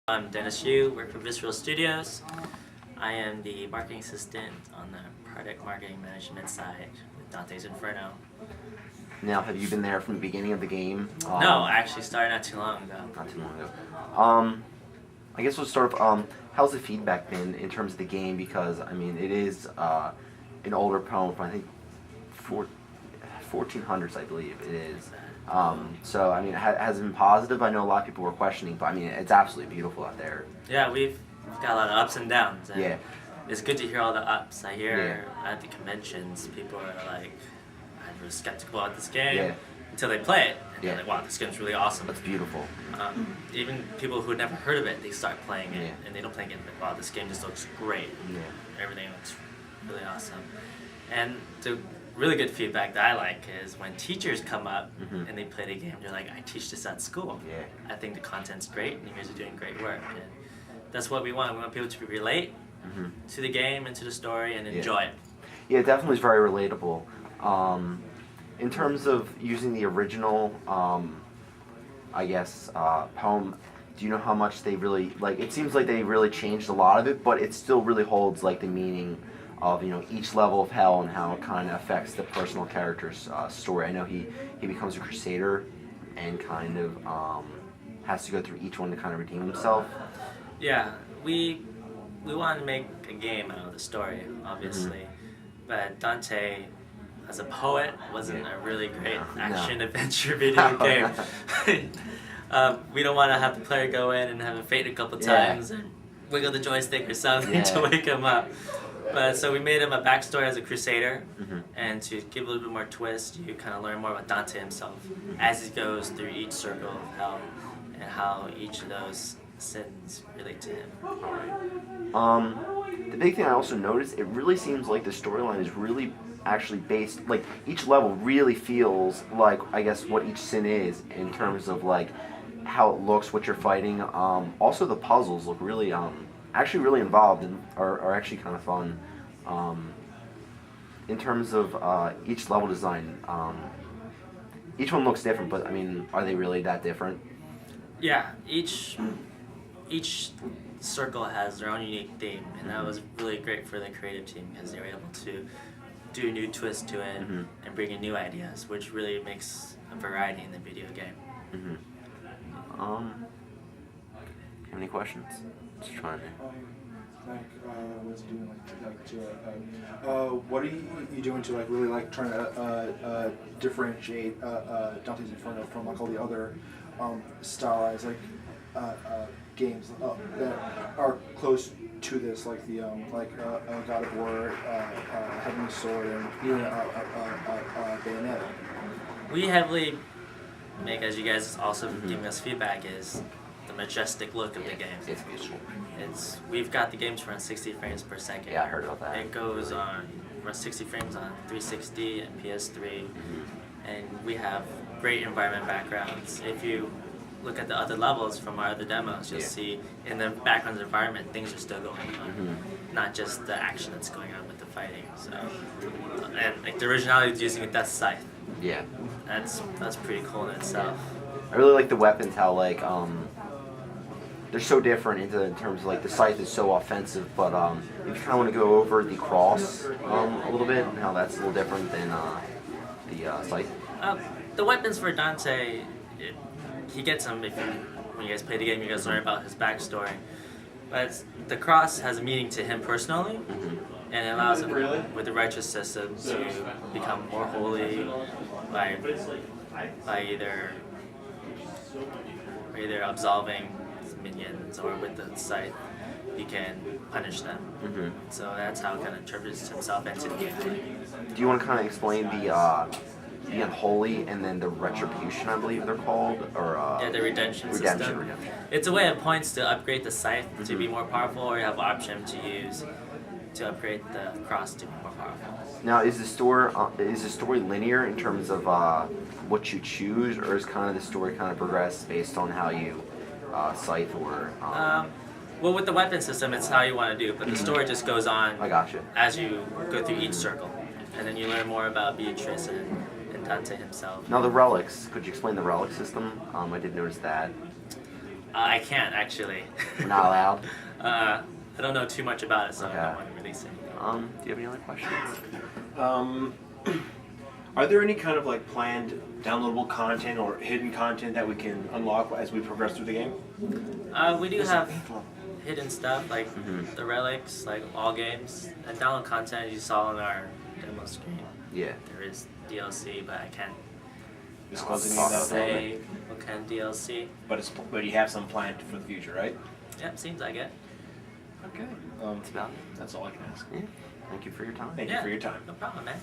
I'm Dennis Yu, work for Visceral Studios. I am the marketing assistant on the product marketing management side with Dante's Inferno. Now, have you been there from the beginning of the game? No, I actually started not too long ago. Not too long ago. I guess we'll start off, how's the feedback been in terms of the game? Because, I mean, it is an older poem from, I think, 1400s, I believe it is. So, I mean, has it been positive? I know a lot of people were questioning, but, I mean, it's absolutely beautiful out there. Yeah, we've got a lot of ups and downs. And yeah. It's good to hear all the ups. I hear at the conventions, people are like, I was skeptical about this game until they play it. And they're like, wow, this game's really awesome. That's beautiful. Even people who had never heard of it, they start playing it, and they don't play it, like, wow, this game just looks great. Everything looks really awesome. And the really good feedback that I like is when teachers come up and they play the game, they're like, I teach this at school. I think the content's great, and you guys are doing great work. And that's what we want. We want people to relate to the game and to the story and enjoy it. Yeah, it definitely is very relatable. In terms of using the original, I guess, poem, do you know how much they really, like, it seems like they really changed a lot of it, but it still really holds, like, the meaning of, you know, each level of hell and how it kind of affects the personal character's story. I know he becomes a crusader and kind of has to go through each one to kind of redeem himself. Yeah, we wanted to make a game out of the story, obviously, but Dante, as a poet, wasn't a really great action-adventure video game. We don't want to have the player go in and have him faint a couple times and wiggle the joystick or something to wake him up. But so we made him a backstory as a crusader, and to give a little bit more twist, you kind of learn more about Dante himself as he goes through each circle of hell and how each of those sins relate to him. The big thing I also noticed, it really seems like the storyline is really actually based, like, each level really feels like, I guess, what each sin is in terms of, like, how it looks, what you're fighting. Also, the puzzles look really, actually really involved and are actually kind of fun. In terms of each level design, each one looks different, but, I mean, are they really that different? Yeah, each circle has their own unique theme, and that was really great for the creative team because they were able to do a new twist to it and bring in new ideas, which really makes a variety in the video game. Have any questions? Just trying to. Was doing what are you doing to, like, really, like, trying to differentiate Dante's Inferno from, like, all the other stylized, like, games that are close to this, like the God of War, Heavenly Sword, and even Bayonetta? We heavily make, as you guys also giving us feedback, is the majestic look of the game. It's beautiful. We've got the games run 60 frames per second. Yeah, I heard about that. It goes on, runs 60 frames on 360 and PS3, and we have great environment backgrounds. If you look at the other levels from our other demos, you'll see in the background environment things are still going on, not just the action that's going on with the fighting. So, and like the originality is using a death scythe. Yeah, that's pretty cool in itself. I really like the weapons, how, like, they're so different in terms of, like, the scythe is so offensive, but if you kind of want to go over the cross a little bit and how that's a little different than the scythe. The weapons for Dante, he gets them when you guys play the game. You guys learn about his backstory, but the cross has a meaning to him personally, and it allows him with the righteous system to become more holy by either absolving his minions, or with the scythe he can punish them. So that's how he kind of interprets himself into the game. Do you want to kind of explain the unholy and then the retribution, I believe they're called, or the redemption system. It's a way of points to upgrade the scythe to be more powerful, or you have option to use to upgrade the cross to be more powerful. Now, is the story linear in terms of what you choose, or is kind of the story kind of progress based on how you scythe or? Well, with the weapon system, it's how you want to do it, but the story just goes on. I gotcha. As you go through each circle, and then you learn more about Beatrice and Dante himself. Now, the relics. Could you explain the relic system? I did notice that. I can't actually. We're not allowed. I don't know too much about it, so Okay. I don't want to release it. Do you have any other questions? Are there any kind of like planned downloadable content or hidden content that we can unlock as we progress through the game? We do have hidden stuff like the relics, like all games. And download content you saw on our demo screen. Yeah. There is DLC, but I can't Disclosing any of that, say what kind of DLC. but you have some planned for the future, right? Yep, seems like it. Okay. That's about it. That's all I can ask. Yeah. Thank you for your time. Thank you for your time. No problem, man.